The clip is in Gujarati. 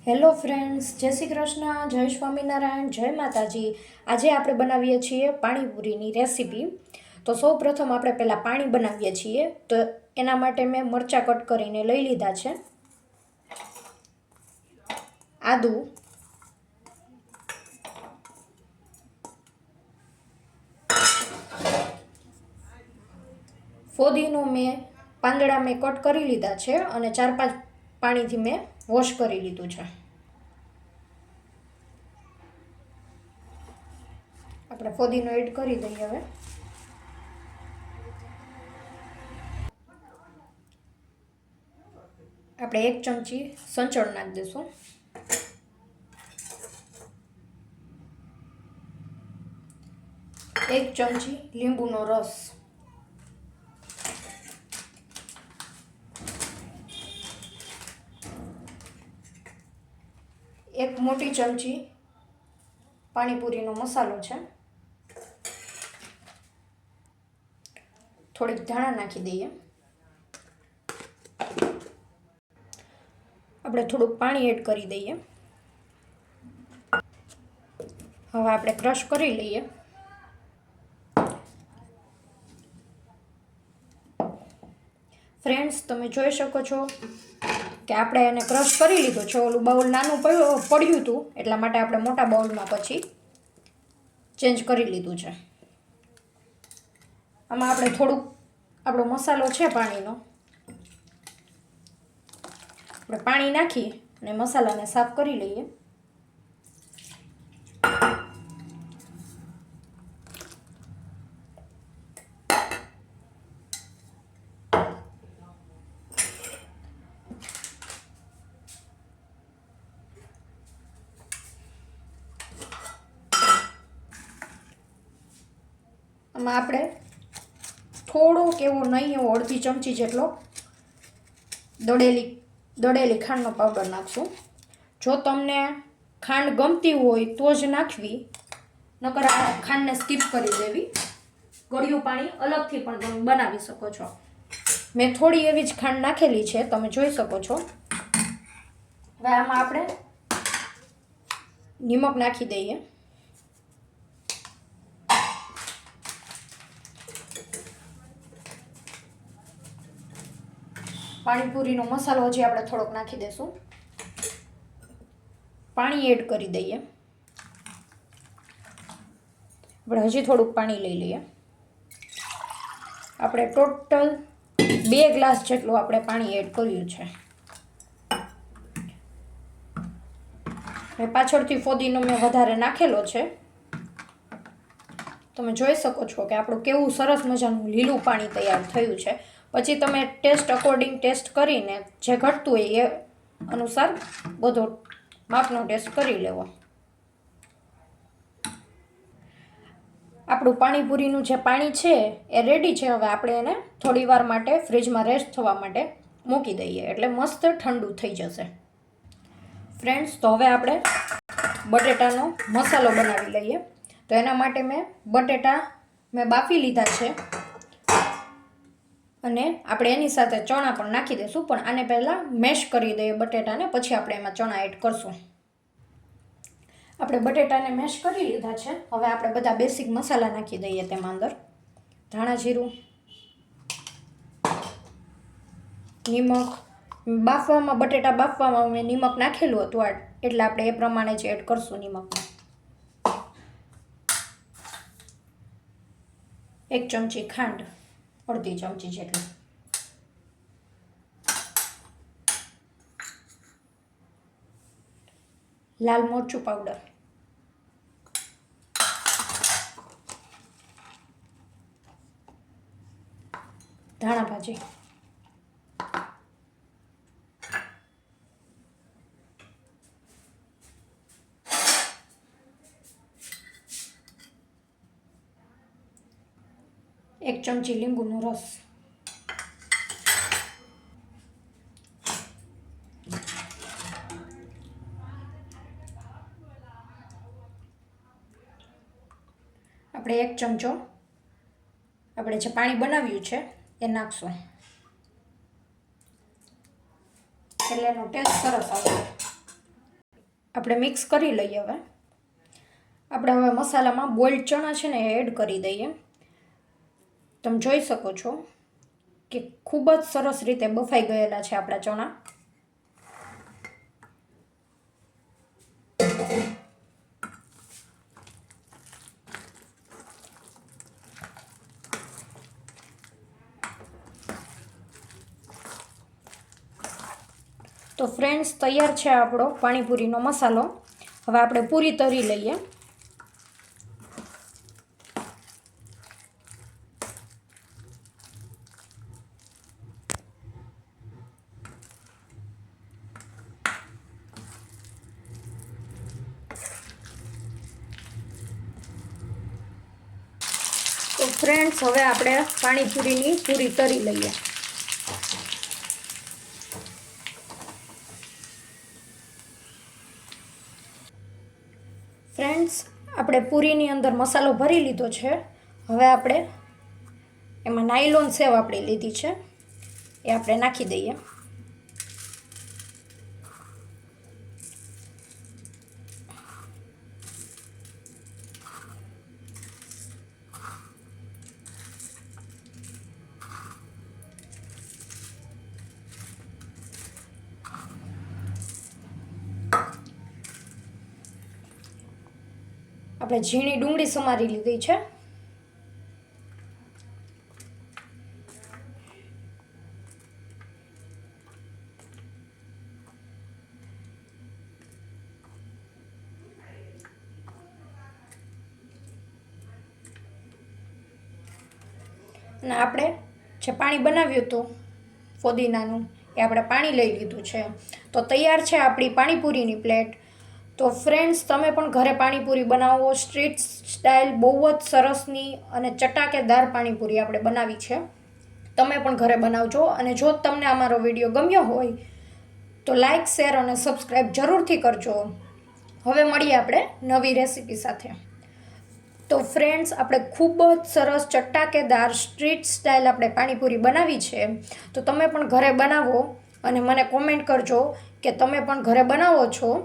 હેલો ફ્રેન્ડ્સ, જય શ્રી કૃષ્ણ, જય સ્વામિનારાયણ, જય માતાજી। આજે આપણે બનાવીએ છીએ પાણીપુરીની રેસીપી। તો સૌ પ્રથમ આપણે પહેલાં પાણી બનાવીએ છીએ। તો એના માટે મેં મરચાં કટ કરીને લઈ લીધા છે, આદું, ફોદીનો મેં પાંદડા મેં કટ કરી લીધા છે અને 4-5 પાણીથી મેં વોશ કરી લીધું છે। આપણે ફોદીનો એડ કરી દઈએ। હવે આપણે 1 ચમચી સંચળ નાખી દઈશું, 1 ચમચી લીંબુનો રસ, 1 મોટી ચમચી પાણીપુરીનો મસાલો છે, થોડીક ધાણા નાખી દઈએ। આપણે થોડુંક પાણી એડ કરી દઈએ। હવે આપણે ક્રશ કરી લઈએ। ફ્રેન્ડ્સ, તમે જોઈ શકો છો કે આપણે એને ક્રશ કરી લીધો છે। ઓલું બાઉલ નાનું પડ્યું હતું એટલા માટે આપણે મોટા બાઉલમાં પછી ચેન્જ કરી લીધું છે। આમાં આપણે થોડુંક આપણો મસાલો છે પાણીનો, આપણે પાણી નાખી અને મસાલાને સાફ કરી લઈએ। આમાં આપણે થોડોક એવો નહીં એવો અડધી ચમચી જેટલો દળેલી ખાંડનો પાવડર નાખશું। જો તમને ખાંડ ગમતી હોય તો જ નાખવી, નકર આ ખાંડને સ્કીપ કરી દેવી। ગળ્યું પાણી અલગથી પણ તમે બનાવી શકો છો। મેં થોડી એવી જ ખાંડ નાખેલી છે, તમે જોઈ શકો છો। હવે આમાં આપણે નિમક નાખી દઈએ। પાણીપુરીનો મસાલો હજી આપણે થોડોક નાખી દઈશું, પાણી એડ કરી દઈએ। આપણે હજી થોડુંક પાણી લઈ લઈએ। આપણે ટોટલ 2 ગ્લાસ જેટલું આપણે પાણી એડ કર્યું છે। પાછળથી ફોદીનો મેં વધારે નાખેલો છે, તમે જોઈ શકો છો કે આપણું કેવું સરસ મજાનું લીલું પાણી તૈયાર થયું છે। પછી તમે ટેસ્ટ અકોર્ડિંગ ટેસ્ટ કરીને જે ઘટતું હોય એ અનુસાર બધો માપનો ટેસ્ટ કરી લેવો। આપણું પાણીપુરીનું જે પાણી છે એ રેડી છે। હવે આપણે એને થોડી વાર માટે ફ્રીજમાં રેસ્ટ થવા માટે મૂકી દઈએ, એટલે મસ્ત ઠંડુ થઈ જશે। ફ્રેન્ડ્સ, તો હવે આપણે બટેટાનો મસાલો બનાવી લઈએ। તો એના માટે બટેટા મેં બાફી લીધા છે અને આપણે એની સાથે ચણા પણ નાખી દઈશું, પણ આને પહેલાં મેશ કરી દઈએ બટેટાને, પછી આપણે એમાં ચણા એડ કરશું। આપણે બટેટાને મેશ કરી લીધા છે। હવે આપણે બધા બેસિક મસાલા નાખી દઈએ તેમાં અંદર, ધાણા જીરું, નિમક। બટેટા બાફવામાં મેં નિમક નાખેલું હતું એટલે આપણે એ પ્રમાણે જ એડ કરશું નિમકને। 1 ચમચી ખાંડ, અડધી ચમચી જેટલી, લાલ મરચું પાવડર, ધાણા ભાજી, એક ચમચી લીંબુનો રસ, આપણે 1 ચમચો આપણે જે પાણી બનાવ્યું છે એ નાખશું, એટલે એનો ટેસ્ટ સરસ આવશે। આપણે મિક્સ કરી લઈએ. આપણે હવે મસાલામાં બોઇલ્ડ ચણા છે ને એ એડ કરી દઈએ. તમે જોઈ શકો છો કે ખૂબ જ સરસ રીતે બફાઈ ગયેલા છે આપણા ચણા. તો ફ્રેન્ડ્સ, તૈયાર છે આપણો પાણીપુરીનો મસાલો. હવે આપણે પૂરી તળી લઈએ. તો ફ્રેન્ડ્સ, હવે આપણે પાણીપુરીની પૂરી તળી લઈએ. ફ્રેન્ડ્સ, આપણે પૂરીની અંદર મસાલો ભરી લીધો છે. હવે આપણે એમાં નાયલોન સેવ આપણી લીધી છે એ આપણે નાખી દઈએ. આપણે ઝીણી ડુંગળી સમારી લીધી છે. અને આપણે જે પાણી બનાવ્યું હતું ફોદીનાનું એ આપણે પાણી લઈ લીધું છે. તો તૈયાર છે આપણી પાણીપુરીની પ્લેટ. તો ફ્રેન્ડ્સ, તમે પણ ઘરે પાણીપુરી બનાવો. સ્ટ્રીટ સ્ટાઇલ બહુ જ સરસની અને ચટાકેદાર પાણીપુરી આપણે બનાવી છે. તમે પણ ઘરે બનાવજો. અને જો તમને અમારો વિડીયો ગમ્યો હોય તો લાઈક, શેર અને સબસ્ક્રાઈબ જરૂરથી કરજો. હવે મળીએ આપણે નવી રેસીપી સાથે. તો ફ્રેન્ડ્સ, આપણે ખૂબ જ સરસ ચટાકેદાર સ્ટ્રીટ સ્ટાઇલ આપણે પાણીપુરી બનાવી છે. તો તમે પણ ઘરે બનાવો અને મને કોમેન્ટ કરજો કે તમે પણ ઘરે બનાવો છો